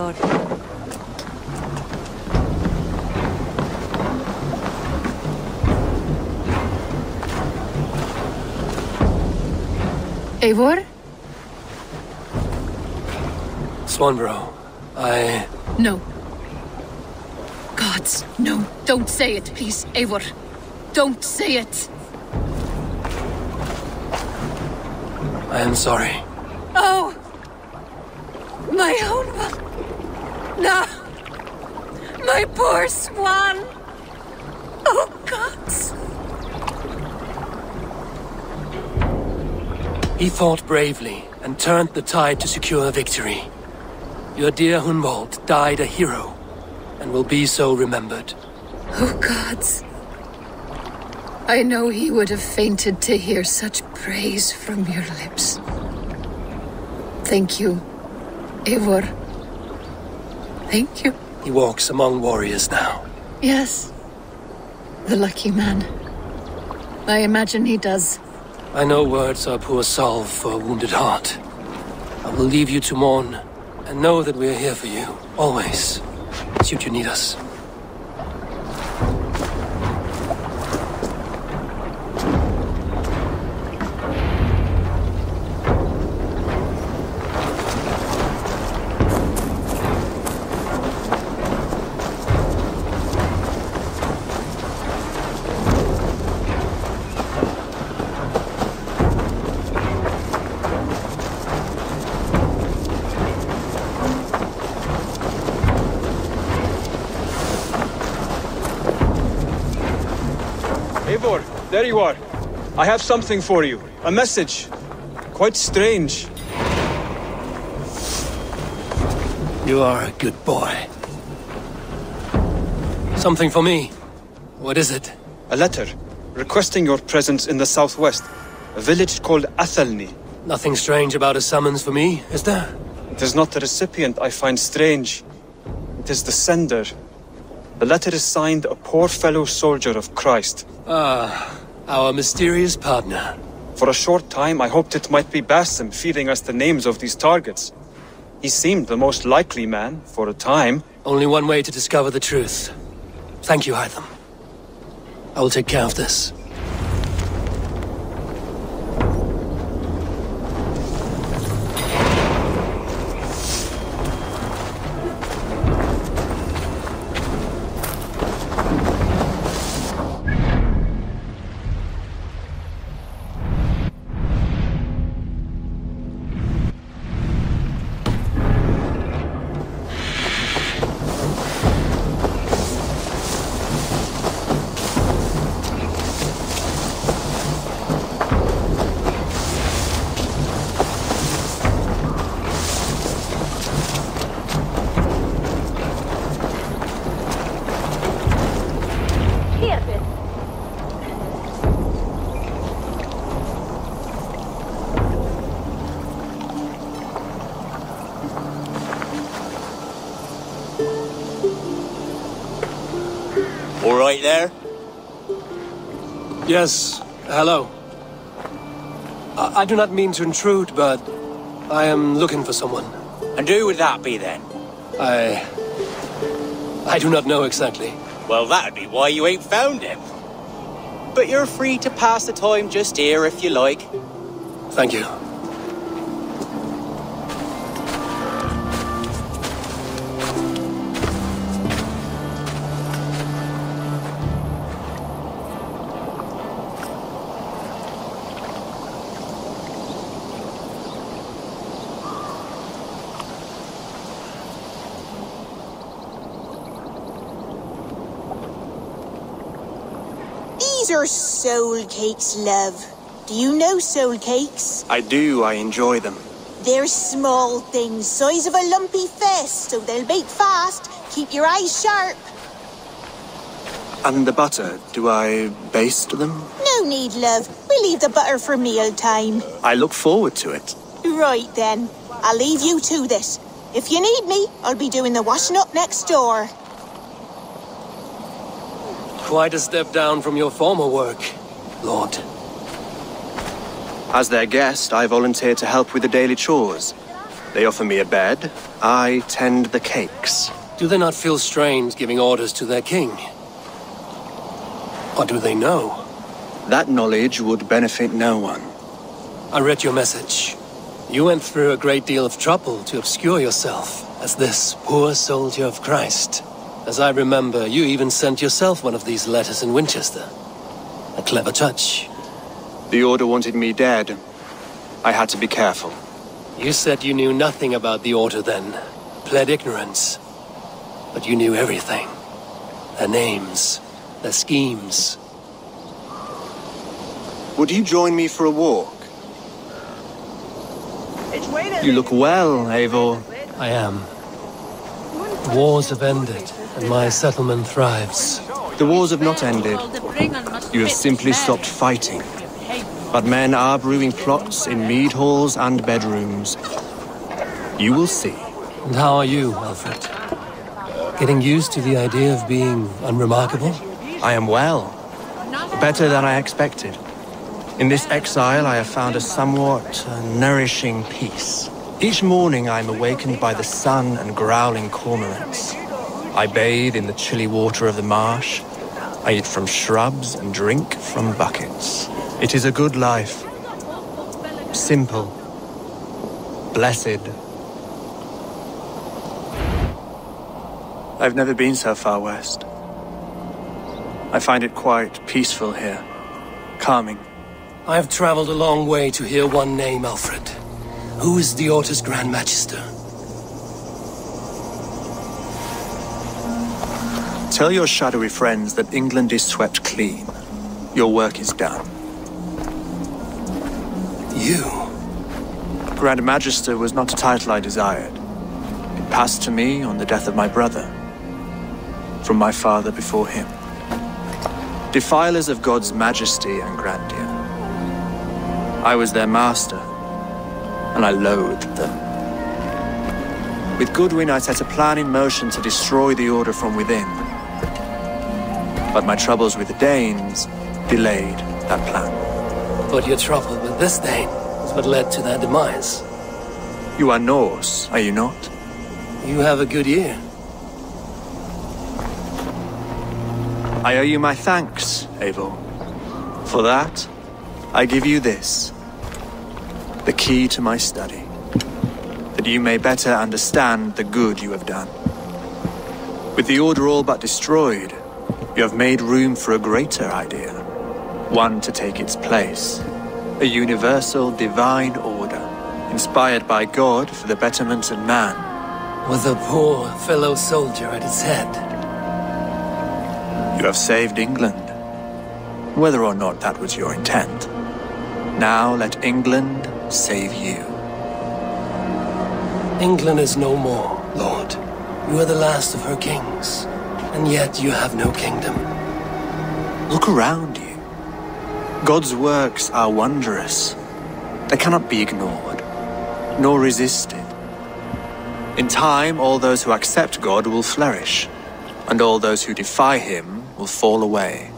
Eivor. Eivor? Swanborough, No. Gods, no. Don't say it, please, Eivor. Don't say it. I am sorry. Oh! My own one. No! My poor swan! Oh, gods! He fought bravely and turned the tide to secure victory. Your dear Hunwald died a hero, and will be so remembered. Oh, gods. I know he would have fainted to hear such praise from your lips. Thank you, Eivor. Thank you. He walks among warriors now. Yes. The lucky man. I imagine he does. I know words are poor salve for a wounded heart. I will leave you to mourn, and know that we are here for you, always, should you need us. Eivor, there you are. I have something for you. A message. Quite strange. You are a good boy. Something for me. What is it? A letter requesting your presence in the southwest. A village called Athelney. Nothing strange about a summons for me, is there? It is not the recipient I find strange. It is the sender. The letter is signed a poor fellow soldier of Christ. Ah, our mysterious partner. For a short time, I hoped it might be Basim feeding us the names of these targets. He seemed the most likely man, for a time. Only one way to discover the truth. Thank you, Hytham. I will take care of this. All right there? Yes, hello. I do not mean to intrude, but I am looking for someone. And who would that be then? I do not know exactly. Well, that'd be why you ain't found him. But you're free to pass the time just here if you like. Thank you. These are soul cakes, love. Do you know soul cakes? I do, I enjoy them. They're small things, size of a lumpy fist, so they'll bake fast. Keep your eyes sharp. And the butter, do I baste them? No need, love. We'll leave the butter for meal time. I look forward to it. Right then. I'll leave you to this. If you need me, I'll be doing the washing up next door. Quite a step down from your former work, Lord. As their guest, I volunteered to help with the daily chores. They offer me a bed, I tend the cakes. Do they not feel strange giving orders to their king? Or do they know? That knowledge would benefit no one. I read your message. You went through a great deal of trouble to obscure yourself as this poor soldier of Christ. As I remember, you even sent yourself one of these letters in Winchester. A clever touch. The Order wanted me dead. I had to be careful. You said you knew nothing about the Order then. Pled ignorance. But you knew everything. Their names, their schemes. Would you join me for a walk? You look well, Eivor. I am. The wars have ended, and my settlement thrives. The wars have not ended. You have simply stopped fighting. But men are brewing plots in mead halls and bedrooms. You will see. And how are you, Alfred? Getting used to the idea of being unremarkable? I am well. Better than I expected. In this exile, I have found a somewhat nourishing peace. Each morning, I am awakened by the sun and growling cormorants. I bathe in the chilly water of the marsh. I eat from shrubs and drink from buckets. It is a good life. Simple. Blessed. I've never been so far west. I find it quite peaceful here. Calming. I have traveled a long way to hear one name, Alfred. Who is the Order's Grand Magister? Tell your shadowy friends that England is swept clean. Your work is done. You? Grand Magister was not a title I desired. It passed to me on the death of my brother. From my father before him. Defilers of God's majesty and grandeur. I was their master, and I loathed them. With Goodwin, I set a plan in motion to destroy the Order from within. But my troubles with the Danes delayed that plan. But your trouble with this Dane is what led to their demise. You are Norse, are you not? You have a good ear. I owe you my thanks, Eivor. For that, I give you this. The key to my study. That you may better understand the good you have done. With the Order all but destroyed, you have made room for a greater idea. One to take its place. A universal divine order, inspired by God for the betterment of man. With a poor fellow soldier at its head. You have saved England. Whether or not that was your intent. Now let England save you. England is no more, Lord. You are the last of her kings, and yet you have no kingdom. Look around you. God's works are wondrous. They cannot be ignored, nor resisted. In time, all those who accept God will flourish, and all those who defy him will fall away.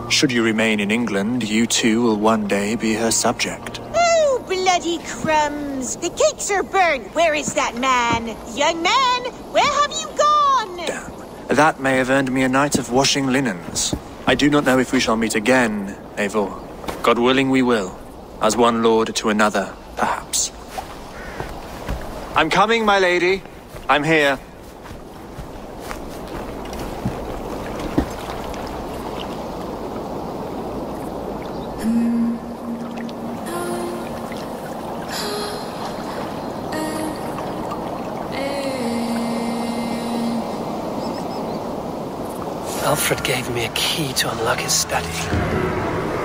Should you remain in England, you too will one day be her subject. Oh, bloody crumbs! The cakes are burnt. Where is that man? Young man, where have you gone? Damn. That may have earned me a night of washing linens. I do not know if we shall meet again, Eivor. God willing we will. As one lord to another, perhaps. I'm coming, my lady. I'm here. Alfred gave me a key to unlock his study.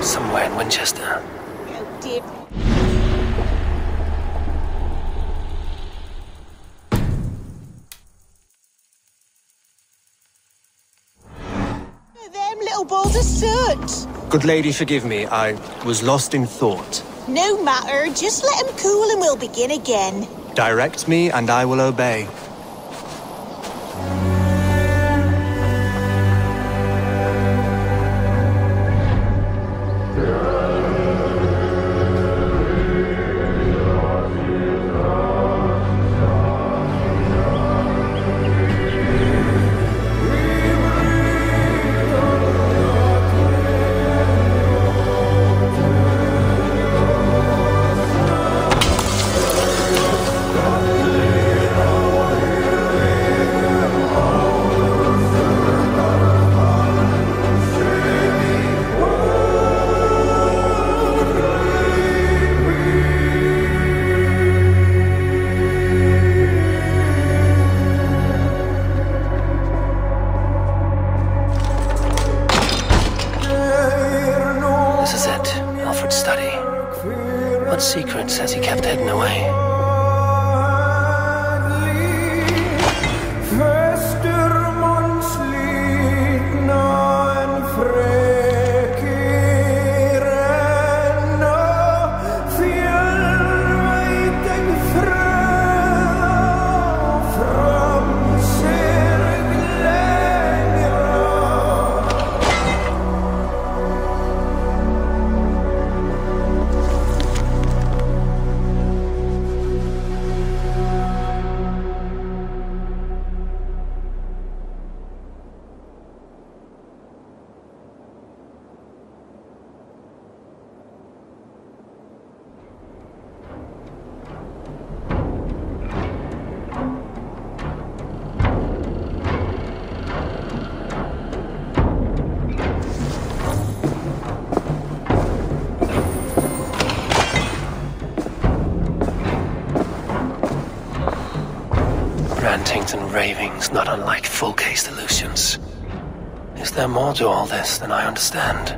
Somewhere in Winchester. Oh, dear. Them little balls of soot. Good lady, forgive me. I was lost in thought. No matter, just let him cool and we'll begin again. Direct me and I will obey. What secrets has he kept hidden away? Rantings and ravings, not unlike full-case illusions. Is there more to all this than I understand?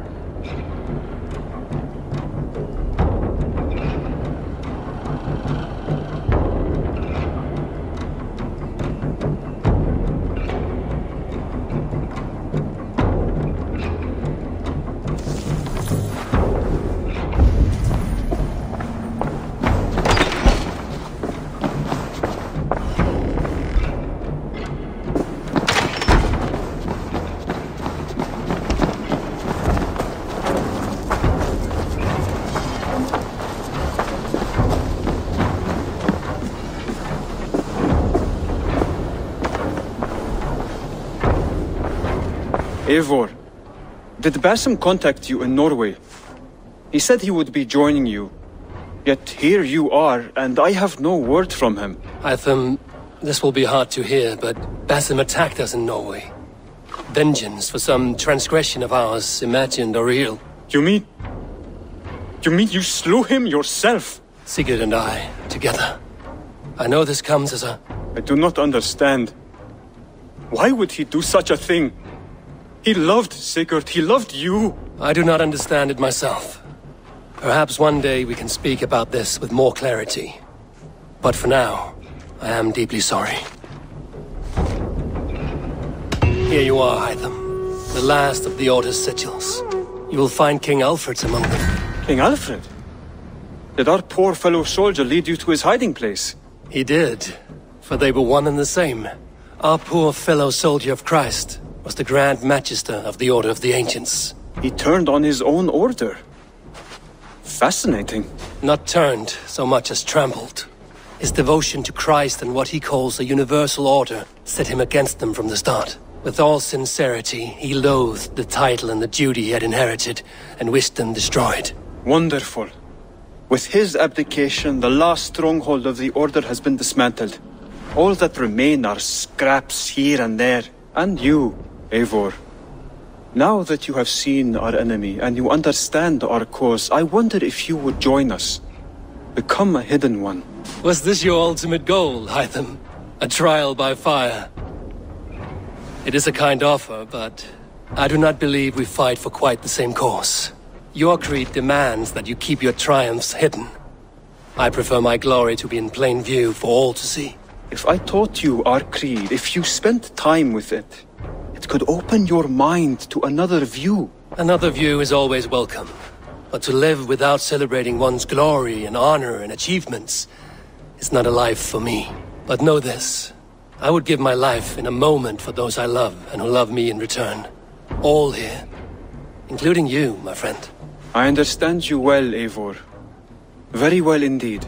Eivor, did Basim contact you in Norway? He said he would be joining you. Yet here you are, and I have no word from him. Hytham, this will be hard to hear, but Basim attacked us in Norway. Vengeance for some transgression of ours, imagined or real. You mean you slew him yourself? Sigurd and I, together. I know this comes as a... I do not understand. Why would he do such a thing? He loved Sigurd, he loved you. I do not understand it myself. Perhaps one day we can speak about this with more clarity. But for now, I am deeply sorry. Here you are, Hytham. The last of the Order's sigils. You will find King Alfred's among them. King Alfred? Did our poor fellow soldier lead you to his hiding place? He did, for they were one and the same. Our poor fellow soldier of Christ was the Grand Magister of the Order of the Ancients. He turned on his own order. Fascinating. Not turned so much as trampled. His devotion to Christ and what he calls a universal order set him against them from the start. With all sincerity, he loathed the title and the duty he had inherited and wished them destroyed. Wonderful. With his abdication, the last stronghold of the Order has been dismantled. All that remain are scraps here and there. And you, Eivor. Now that you have seen our enemy and you understand our cause, I wonder if you would join us. Become a hidden one. Was this your ultimate goal, Hytham? A trial by fire? It is a kind offer, but I do not believe we fight for quite the same cause. Your creed demands that you keep your triumphs hidden. I prefer my glory to be in plain view for all to see. If I taught you our creed, if you spent time with it, it could open your mind to another view. Another view is always welcome. But to live without celebrating one's glory and honor and achievements is not a life for me. But know this, I would give my life in a moment for those I love and who love me in return. All here, including you, my friend. I understand you well, Eivor. Very well indeed.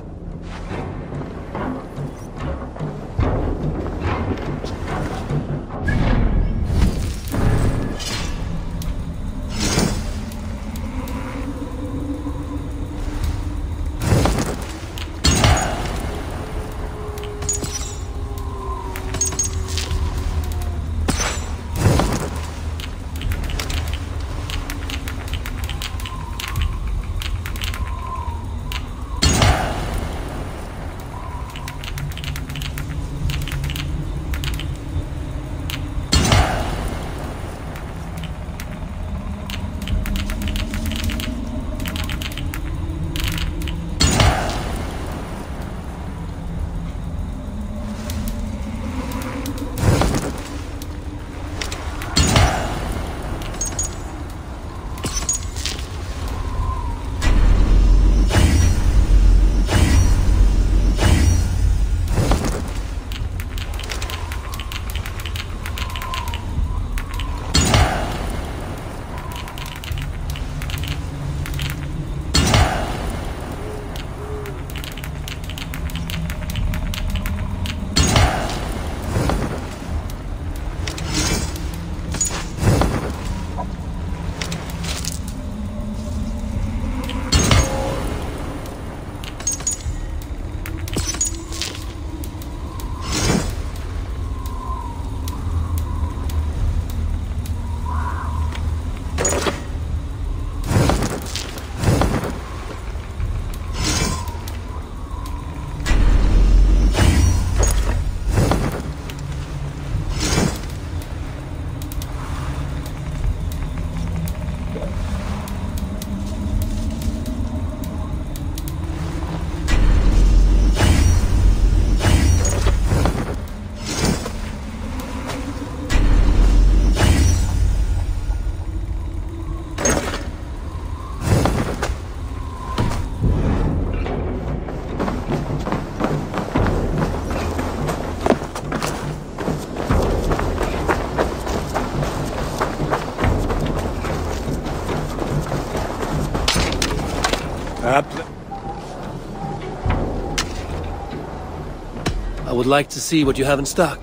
I would like to see what you have in stock.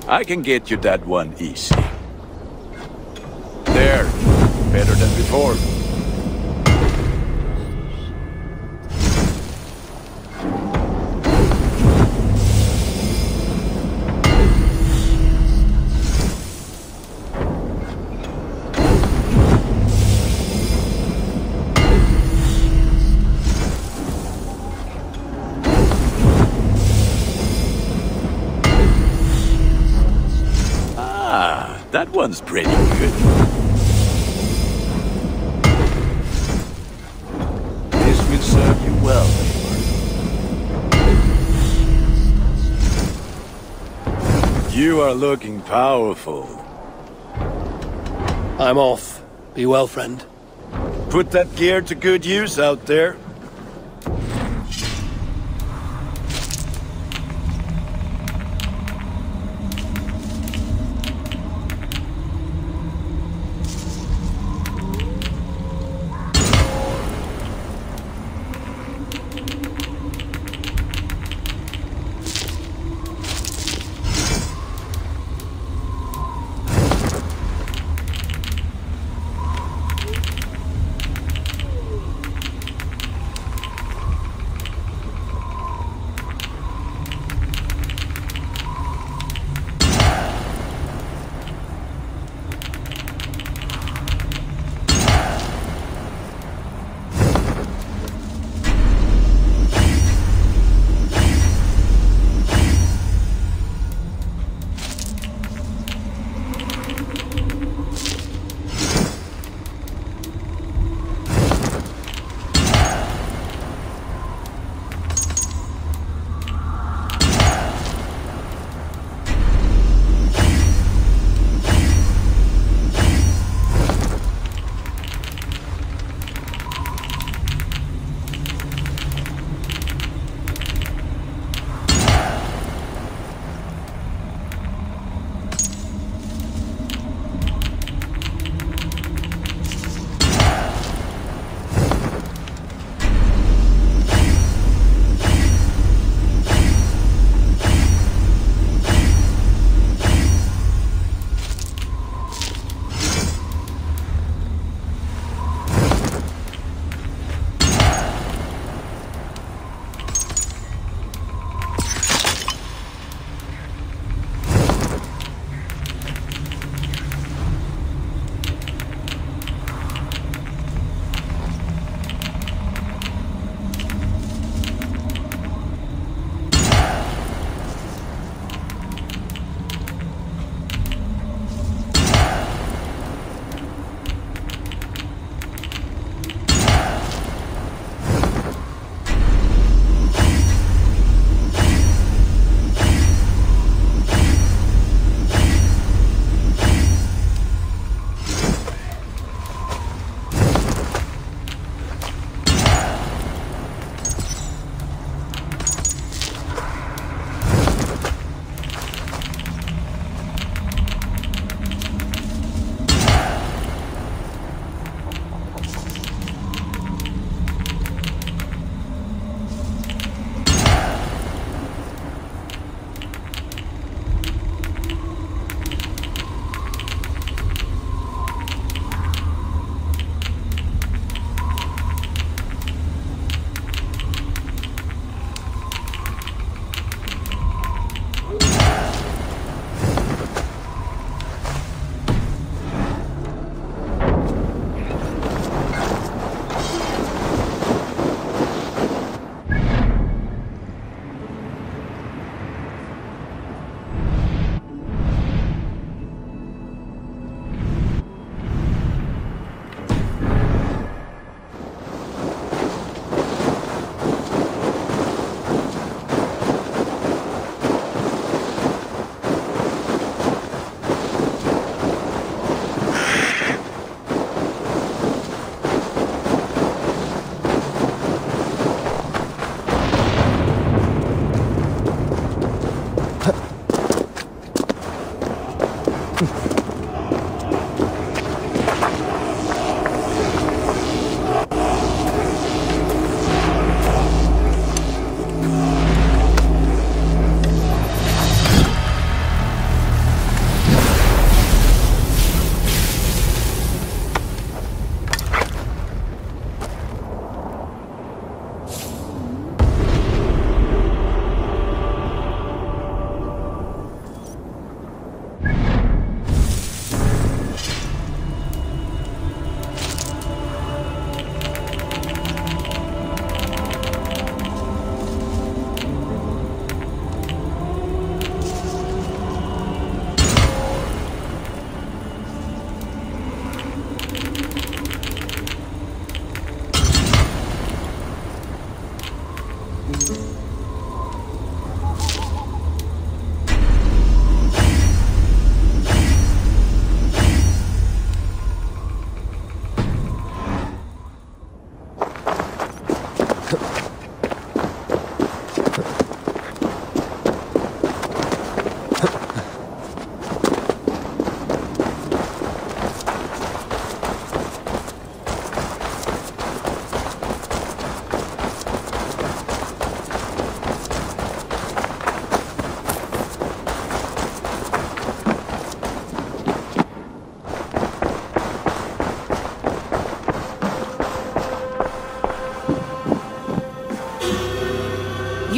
I can get you that one easy. There. Better than before. That one's pretty good. This will serve you well, Eivor. You are looking powerful. I'm off. Be well, friend. Put that gear to good use out there.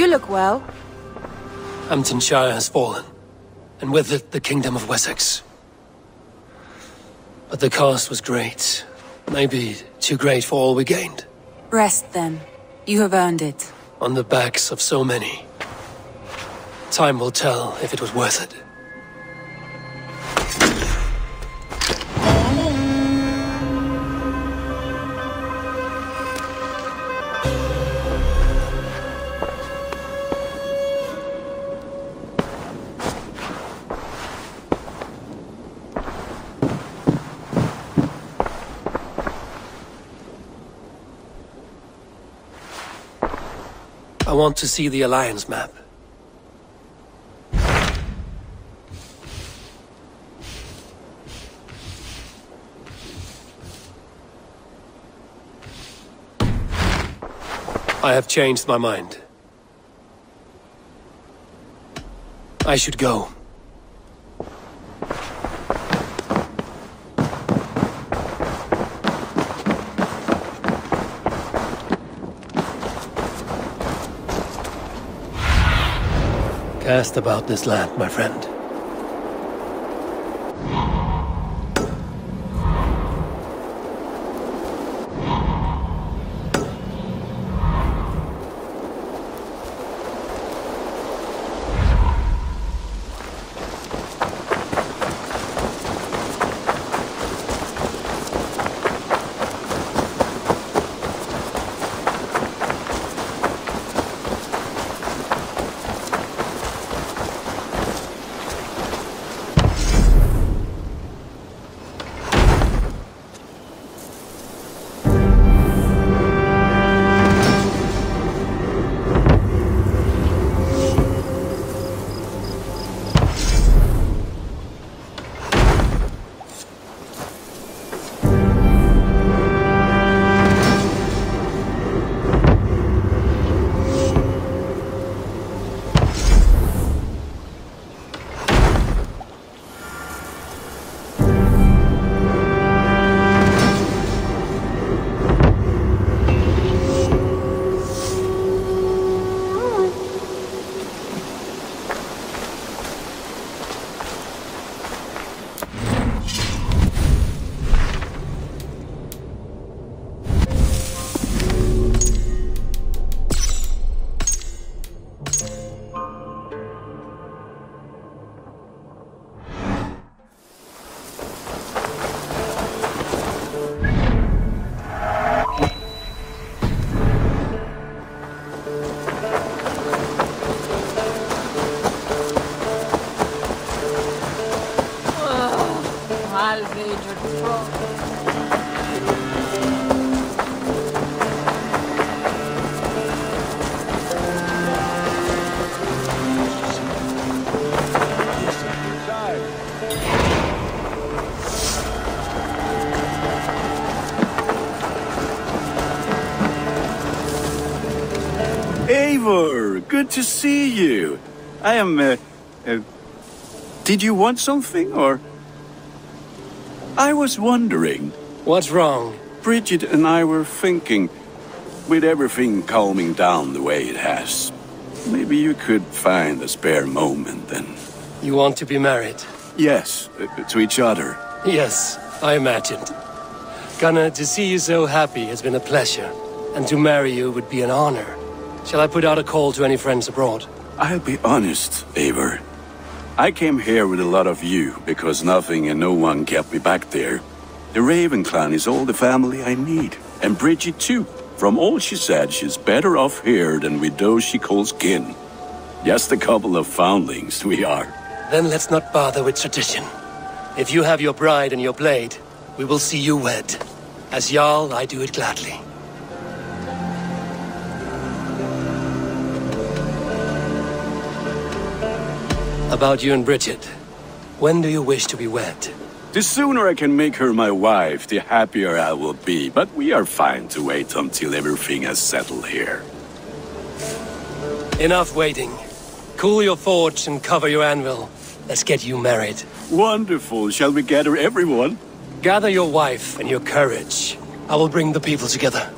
You look well. Hamptonshire has fallen, and with it the Kingdom of Wessex. But the cost was great. Maybe too great for all we gained. Rest then. You have earned it. On the backs of so many. Time will tell if it was worth it. I want to see the Alliance map. I have changed my mind. I should go. Cast about this land, my friend. Eivor, good to see you. I am, did you want something, or? I was wondering. What's wrong? Bridget and I were thinking, with everything calming down the way it has, maybe you could find a spare moment and... You want to be married? Yes, to each other. Yes, I imagined. Gunnar, to see you so happy has been a pleasure, and to marry you would be an honor. Shall I put out a call to any friends abroad? I'll be honest, Eivor. I came here with a lot of you, because nothing and no one kept me back there. The Raven clan is all the family I need, and Bridget too. From all she said, she's better off here than with those she calls kin. Just a couple of foundlings, we are. Then let's not bother with tradition. If you have your bride and your blade, we will see you wed. As Jarl, I do it gladly. About you and Bridget, when do you wish to be wed? The sooner I can make her my wife, the happier I will be, but we are fine to wait until everything has settled here. Enough waiting. Cool your forge and cover your anvil. Let's get you married. Wonderful. Shall we gather everyone? Gather your wife and your courage. I will bring the people together.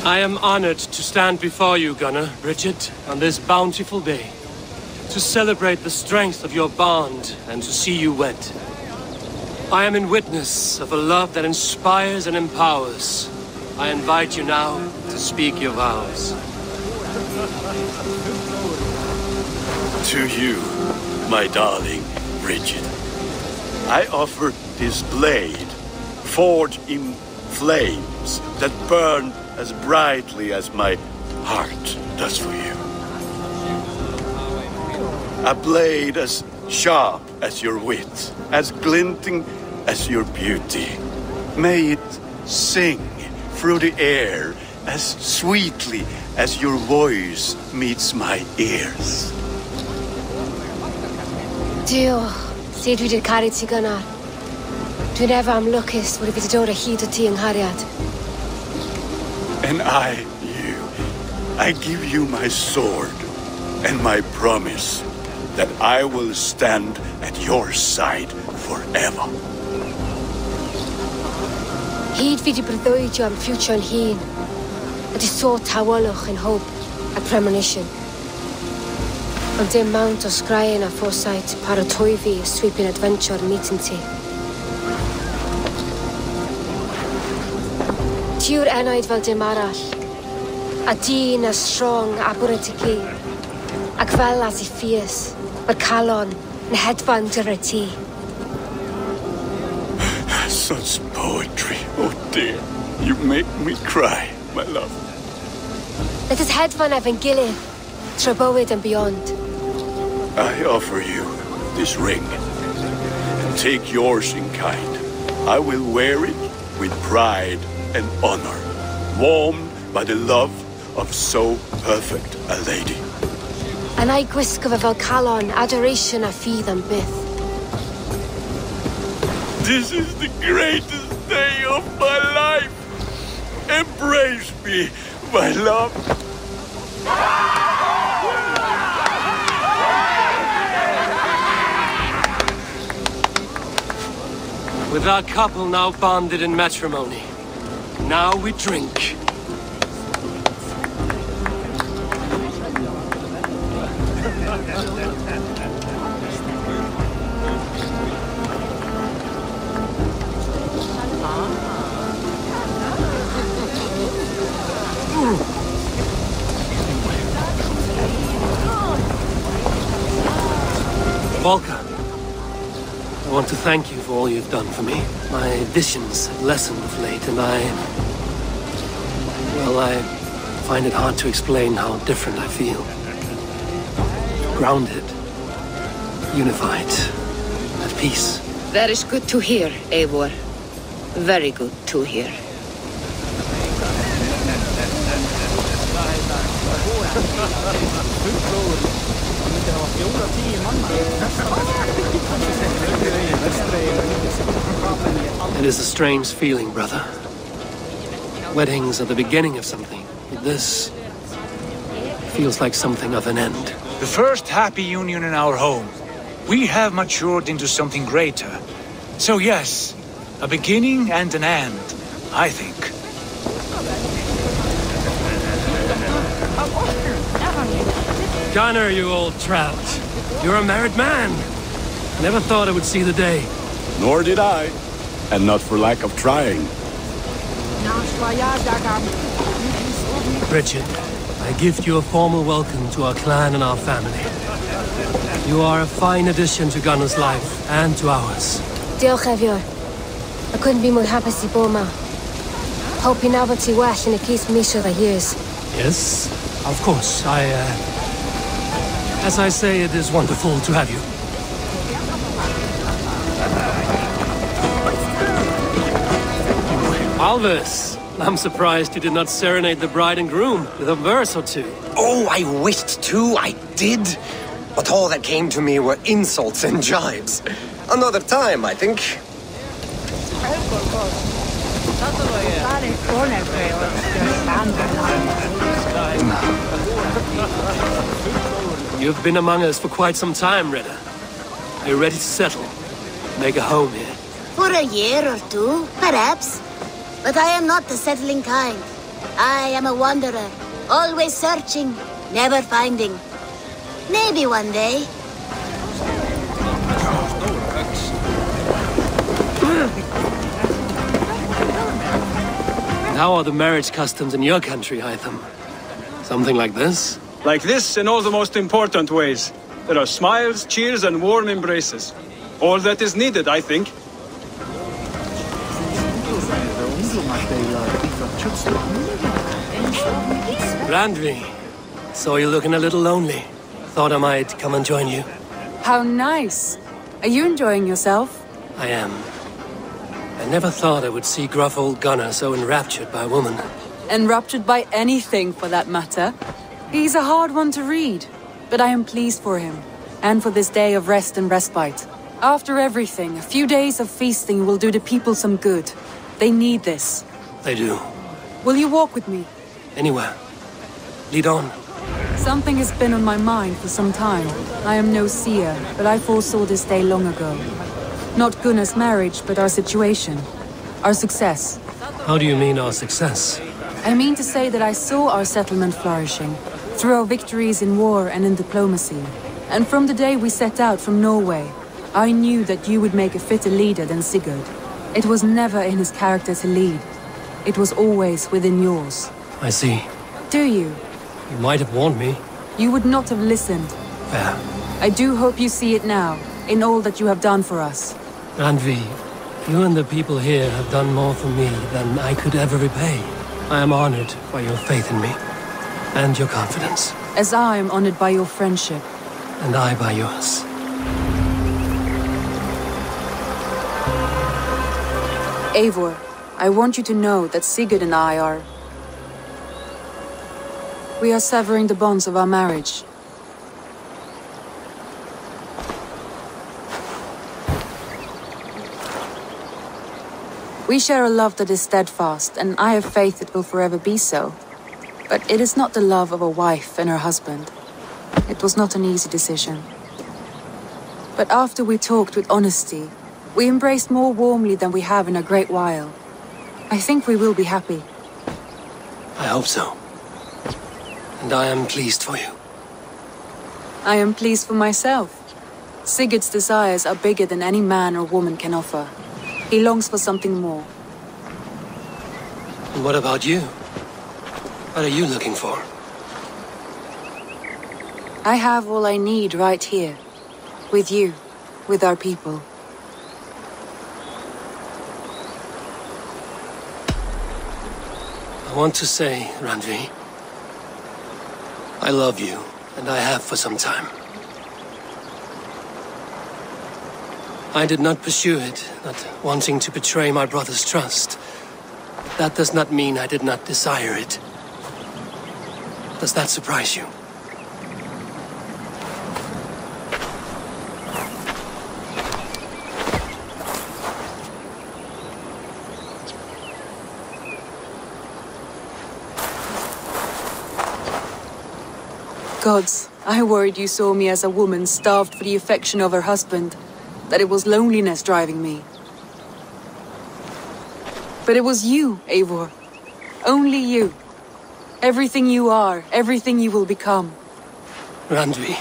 I am honored to stand before you, Gunnar, Bridget, on this bountiful day, to celebrate the strength of your bond and to see you wed. I am in witness of a love that inspires and empowers. I invite you now to speak your vows. To you, my darling Bridget, I offer this blade, forged in flames that burn as brightly as my heart does for you. A blade as sharp as your wit, as glinting as your beauty. May it sing through the air as sweetly as your voice meets my ears. Dio, sed vi det carit si Gunnar. Dwi'n efo am lwcus bod fi wedi dod o hyd o ti yng nghariad. And I give you my sword and my promise that I will stand at your side forever. Hyd fi wedi breuddwydio am ffiwtio yn hun, a di sôn tawolwch yn hope a premonition. Ond dim mount o sgraen a foresight paratoi fi a sweeping adventure meeting ti. Tiw'r enaid fel dim arall, a dyn as strong a bwrdd i ci, ac fel as I ffies, mae'r calon yn hedfan dyr y ti. Such poetry, oh dear. You make me cry, my love. Let us hedfan efo'n gilydd, tra bywyd and beyond. I offer you this ring, and take yours in kind. I will wear it with pride and honor, warmed by the love of so perfect a lady. And I gwisgo fe fel calon, adoration a ffydd am byth. This is the greatest day of my life. Embrace me, my love. With our couple now bonded in matrimony, now we drink. Volker, I want to thank you for all you've done for me. My visions have lessened of late, and I find it hard to explain how different I feel. Grounded, unified, at peace. That is good to hear, Eivor. Very good to hear. It is a strange feeling, brother. Weddings are the beginning of something, but this feels like something of an end. The first happy union in our home. We have matured into something greater. So yes, a beginning and an end, I think. Gunnar, you old trout. You're a married man. Never thought I would see the day. Nor did I, and not for lack of trying. Bridget, I gift you a formal welcome to our clan and our family. You are a fine addition to Gunnar's life and to ours. Diolch, Eivor. I couldn't be more happy to be ma. Hope you nabod ti well in a case Meşhur the years. Yes, of course. As I say, it is wonderful to have you. Alvis, I'm surprised you did not serenade the bride and groom with a verse or two. Oh, I wished to, I did. But all that came to me were insults and jibes. Another time, I think. You've been among us for quite some time, Redder. You're ready to settle. Make a home here. For a year or two, perhaps. But I am not the settling kind. I am a wanderer, always searching, never finding. Maybe one day. And how are the marriage customs in your country, Hytham? Something like this? Like this in all the most important ways. There are smiles, cheers, and warm embraces. All that is needed, I think. Randvi, saw you looking a little lonely. Thought I might come and join you. How nice. Are you enjoying yourself? I am. I never thought I would see gruff old Gunnar so enraptured by a woman. Enraptured by anything, for that matter. He's a hard one to read, but I am pleased for him, and for this day of rest and respite. After everything, a few days of feasting will do the people some good. They need this. They do. Will you walk with me? Anywhere. Lead on. Something has been on my mind for some time. I am no seer, but I foresaw this day long ago. Not Gunnar's marriage, but our situation. Our success. How do you mean our success? I mean to say that I saw our settlement flourishing, through our victories in war and in diplomacy. And from the day we set out from Norway, I knew that you would make a fitter leader than Sigurd. It was never in his character to lead. It was always within yours. I see. Do you? You might have warned me. You would not have listened. Fair. I do hope you see it now, in all that you have done for us. Randvi, you and the people here have done more for me than I could ever repay. I am honored by your faith in me, and your confidence. As I am honored by your friendship. And I by yours. Eivor, I want you to know that Sigurd and I are... We are severing the bonds of our marriage. We share a love that is steadfast, and I have faith it will forever be so. But it is not the love of a wife and her husband. It was not an easy decision. But after we talked with honesty, we embraced more warmly than we have in a great while. I think we will be happy. I hope so. And I am pleased for you. I am pleased for myself. Sigurd's desires are bigger than any man or woman can offer. He longs for something more. And what about you? What are you looking for? I have all I need right here. With you. With our people. I want to say, Randvi, I love you, and I have for some time. I did not pursue it, not wanting to betray my brother's trust. That does not mean I did not desire it. Does that surprise you? Gods, I worried you saw me as a woman starved for the affection of her husband. That it was loneliness driving me. But it was you, Eivor. Only you. Everything you are, everything you will become. Randvi,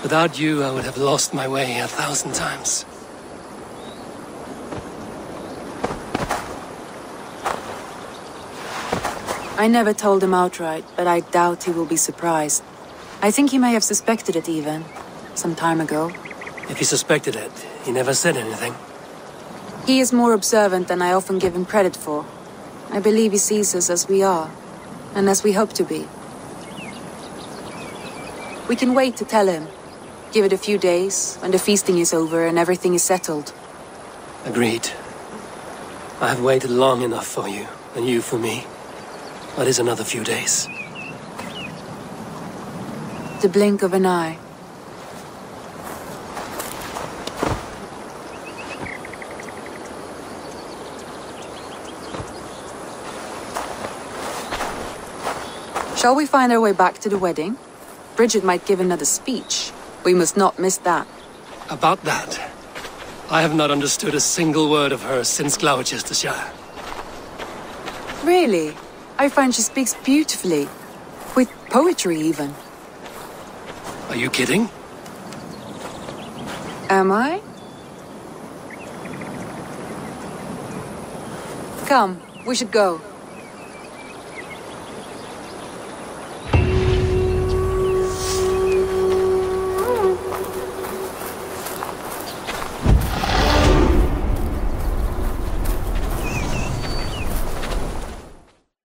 without you I would have lost my way 1,000 times. I never told him outright, but I doubt he will be surprised. I think he may have suspected it even, some time ago. If he suspected it, he never said anything. He is more observant than I often give him credit for. I believe he sees us as we are, and as we hope to be. We can wait to tell him. Give it a few days, when the feasting is over and everything is settled. Agreed. I have waited long enough for you, and you for me. What is another few days? The blink of an eye. Shall we find our way back to the wedding? Bridget might give another speech. We must not miss that. About that, I have not understood a single word of hers since Gloucestershire. Really? I find she speaks beautifully. With poetry, even. Are you kidding? Am I? Come, we should go.